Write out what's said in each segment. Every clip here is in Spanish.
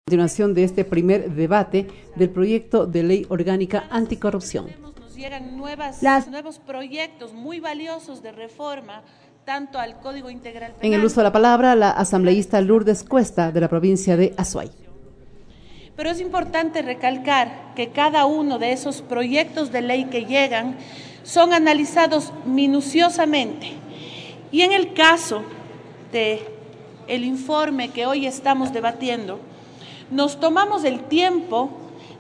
Continuación de este primer debate del proyecto de ley orgánica anticorrupción. Nos llegan nuevos proyectos muy valiosos de reforma, tanto al Código Integral Penal. En el uso de la palabra, la asambleísta Lourdes Cuesta, de la provincia de Azuay. Pero es importante recalcar que cada uno de esos proyectos de ley que llegan son analizados minuciosamente. Y en el caso del informe que hoy estamos debatiendo, nos tomamos el tiempo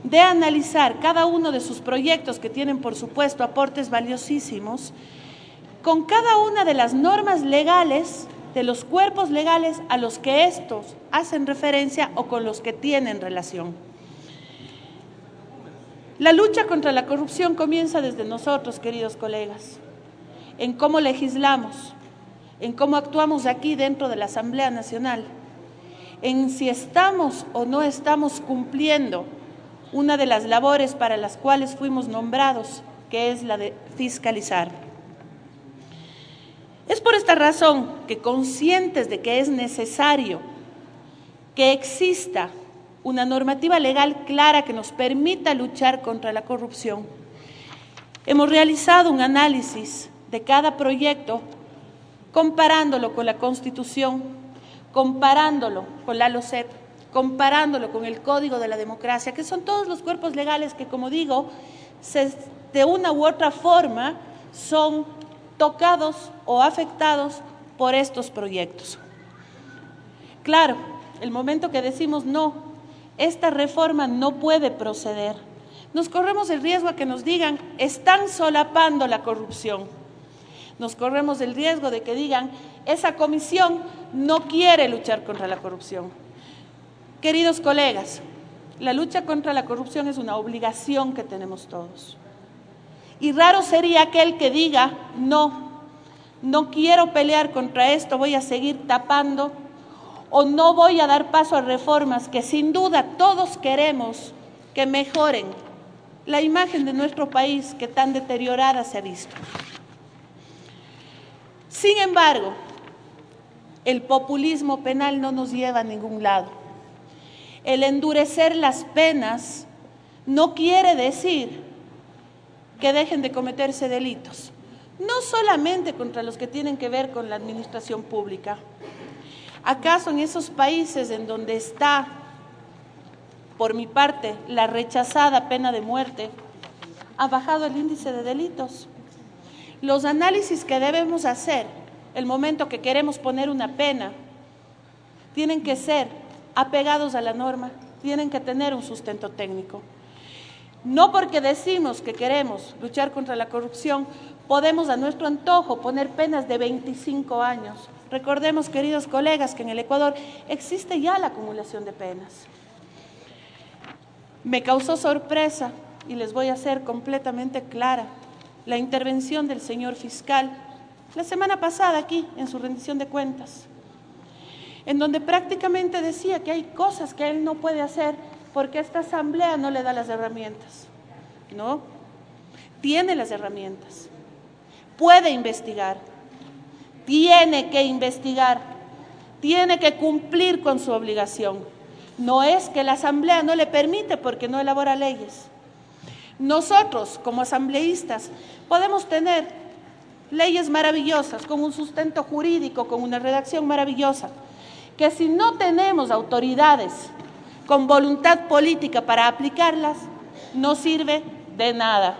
de analizar cada uno de sus proyectos, que tienen por supuesto aportes valiosísimos, con cada una de las normas legales, de los cuerpos legales a los que estos hacen referencia o con los que tienen relación. La lucha contra la corrupción comienza desde nosotros, queridos colegas, en cómo legislamos, en cómo actuamos aquí dentro de la Asamblea Nacional, en si estamos o no estamos cumpliendo una de las labores para las cuales fuimos nombrados, que es la de fiscalizar. Es por esta razón que, conscientes de que es necesario que exista una normativa legal clara que nos permita luchar contra la corrupción, hemos realizado un análisis de cada proyecto, comparándolo con la Constitución, comparándolo con la LOCEP, comparándolo con el Código de la Democracia, que son todos los cuerpos legales que, como digo, de una u otra forma son tocados o afectados por estos proyectos. Claro, el momento que decimos no, esta reforma no puede proceder, nos corremos el riesgo a que nos digan, están solapando la corrupción. Nos corremos el riesgo de que digan, esa comisión no quiere luchar contra la corrupción. Queridos colegas, la lucha contra la corrupción es una obligación que tenemos todos. Y raro sería aquel que diga, no quiero pelear contra esto, voy a seguir tapando, o no voy a dar paso a reformas que sin duda todos queremos que mejoren la imagen de nuestro país, que tan deteriorada se ha visto. Sin embargo, el populismo penal no nos lleva a ningún lado. El endurecer las penas no quiere decir que dejen de cometerse delitos, no solamente contra los que tienen que ver con la administración pública. ¿Acaso en esos países en donde está, por mi parte, la rechazada pena de muerte, ha bajado el índice de delitos? Los análisis que debemos hacer el momento que queremos poner una pena tienen que ser apegados a la norma, tienen que tener un sustento técnico. No porque decimos que queremos luchar contra la corrupción, podemos a nuestro antojo poner penas de 25 años. Recordemos, queridos colegas, que en el Ecuador existe ya la acumulación de penas. Me causó sorpresa, y les voy a ser completamente clara, la intervención del señor fiscal la semana pasada aquí en su rendición de cuentas, en donde prácticamente decía que hay cosas que él no puede hacer porque esta asamblea no le da las herramientas. No, tiene las herramientas, puede investigar, tiene que investigar, tiene que cumplir con su obligación. No es que la asamblea no le permite porque no elabora leyes. Nosotros, como asambleístas, podemos tener leyes maravillosas, con un sustento jurídico, con una redacción maravillosa, que si no tenemos autoridades con voluntad política para aplicarlas, no sirve de nada.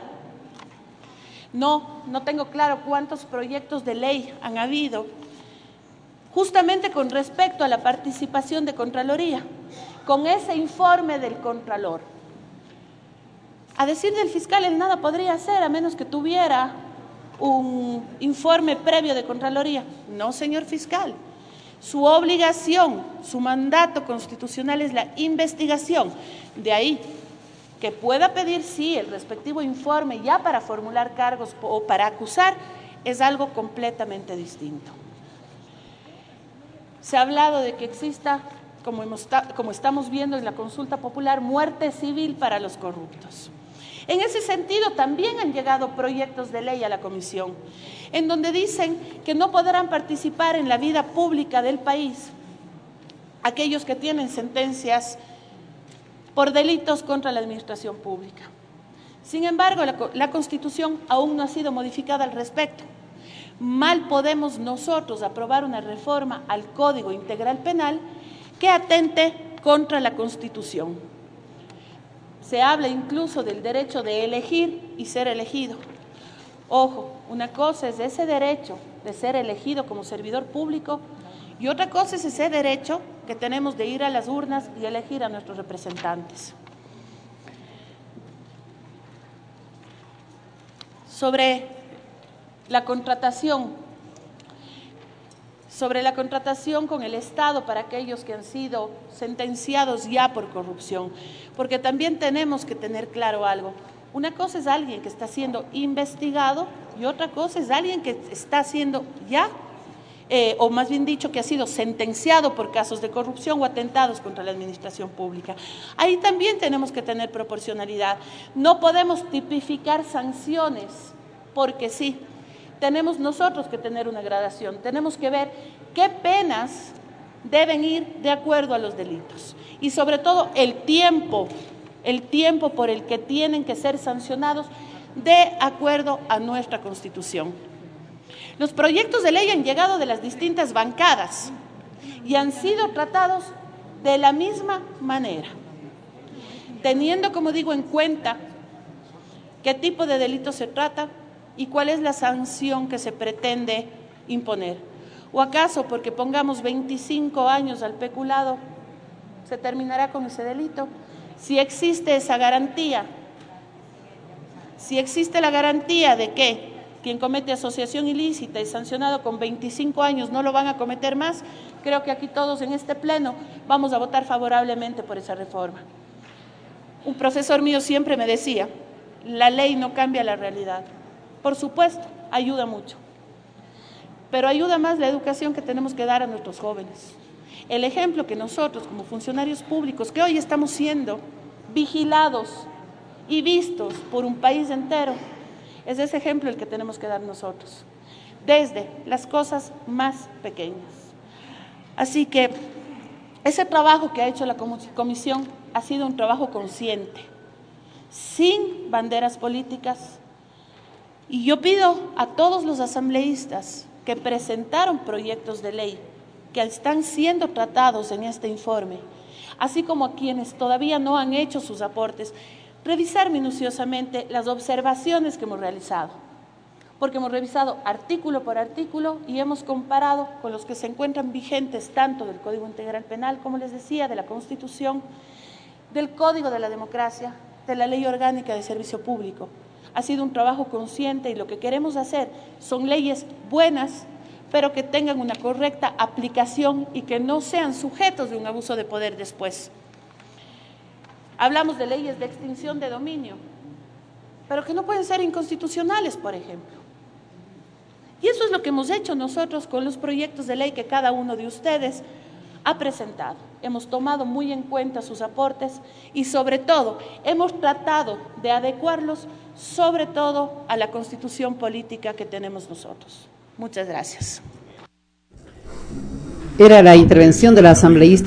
No tengo claro cuántos proyectos de ley han habido, justamente con respecto a la participación de Contraloría, con ese informe del Contralor. A decir del fiscal, él nada podría hacer a menos que tuviera un informe previo de Contraloría. No, señor fiscal. Su obligación, su mandato constitucional es la investigación. De ahí que pueda pedir, sí, el respectivo informe ya para formular cargos o para acusar, es algo completamente distinto. Se ha hablado de que exista, como estamos viendo en la consulta popular, muerte civil para los corruptos. En ese sentido, también han llegado proyectos de ley a la comisión, en donde dicen que no podrán participar en la vida pública del país aquellos que tienen sentencias por delitos contra la administración pública. Sin embargo, la Constitución aún no ha sido modificada al respecto. Mal podemos nosotros aprobar una reforma al Código Integral Penal que atente contra la Constitución. Se habla incluso del derecho de elegir y ser elegido. Ojo, una cosa es ese derecho de ser elegido como servidor público y otra cosa es ese derecho que tenemos de ir a las urnas y elegir a nuestros representantes. Sobre la contratación con el Estado para aquellos que han sido sentenciados ya por corrupción, porque también tenemos que tener claro algo. Una cosa es alguien que está siendo investigado y otra cosa es alguien que está siendo ya, o más bien dicho, que ha sido sentenciado por casos de corrupción o atentados contra la administración pública. Ahí también tenemos que tener proporcionalidad. No podemos tipificar sanciones porque sí. Tenemos nosotros que tener una gradación, tenemos que ver qué penas deben ir de acuerdo a los delitos y sobre todo el tiempo por el que tienen que ser sancionados de acuerdo a nuestra Constitución. Los proyectos de ley han llegado de las distintas bancadas y han sido tratados de la misma manera, teniendo, como digo, en cuenta qué tipo de delito se trata y cuál es la sanción que se pretende imponer. ¿O acaso porque pongamos 25 años al peculado se terminará con ese delito? Si existe esa garantía, si existe la garantía de que quien comete asociación ilícita y sancionado con 25 años no lo van a cometer más, creo que aquí todos en este pleno vamos a votar favorablemente por esa reforma. Un profesor mío siempre me decía, la ley no cambia la realidad. Por supuesto, ayuda mucho, pero ayuda más la educación que tenemos que dar a nuestros jóvenes. El ejemplo que nosotros, como funcionarios públicos, que hoy estamos siendo vigilados y vistos por un país entero, es ese ejemplo el que tenemos que dar nosotros, desde las cosas más pequeñas. Así que ese trabajo que ha hecho la comisión ha sido un trabajo consciente, sin banderas políticas. Y yo pido a todos los asambleístas que presentaron proyectos de ley que están siendo tratados en este informe, así como a quienes todavía no han hecho sus aportes, revisar minuciosamente las observaciones que hemos realizado, porque hemos revisado artículo por artículo y hemos comparado con los que se encuentran vigentes tanto del Código Integral Penal, como les decía, de la Constitución, del Código de la Democracia, de la Ley Orgánica de Servicio Público. Ha sido un trabajo consciente y lo que queremos hacer son leyes buenas, pero que tengan una correcta aplicación y que no sean sujetos de un abuso de poder después. Hablamos de leyes de extinción de dominio, pero que no pueden ser inconstitucionales, por ejemplo. Y eso es lo que hemos hecho nosotros con los proyectos de ley que cada uno de ustedes ha presentado. Hemos tomado muy en cuenta sus aportes y sobre todo hemos tratado de adecuarlos sobre todo a la Constitución política que tenemos nosotros. Muchas gracias. Era la intervención de la asambleísta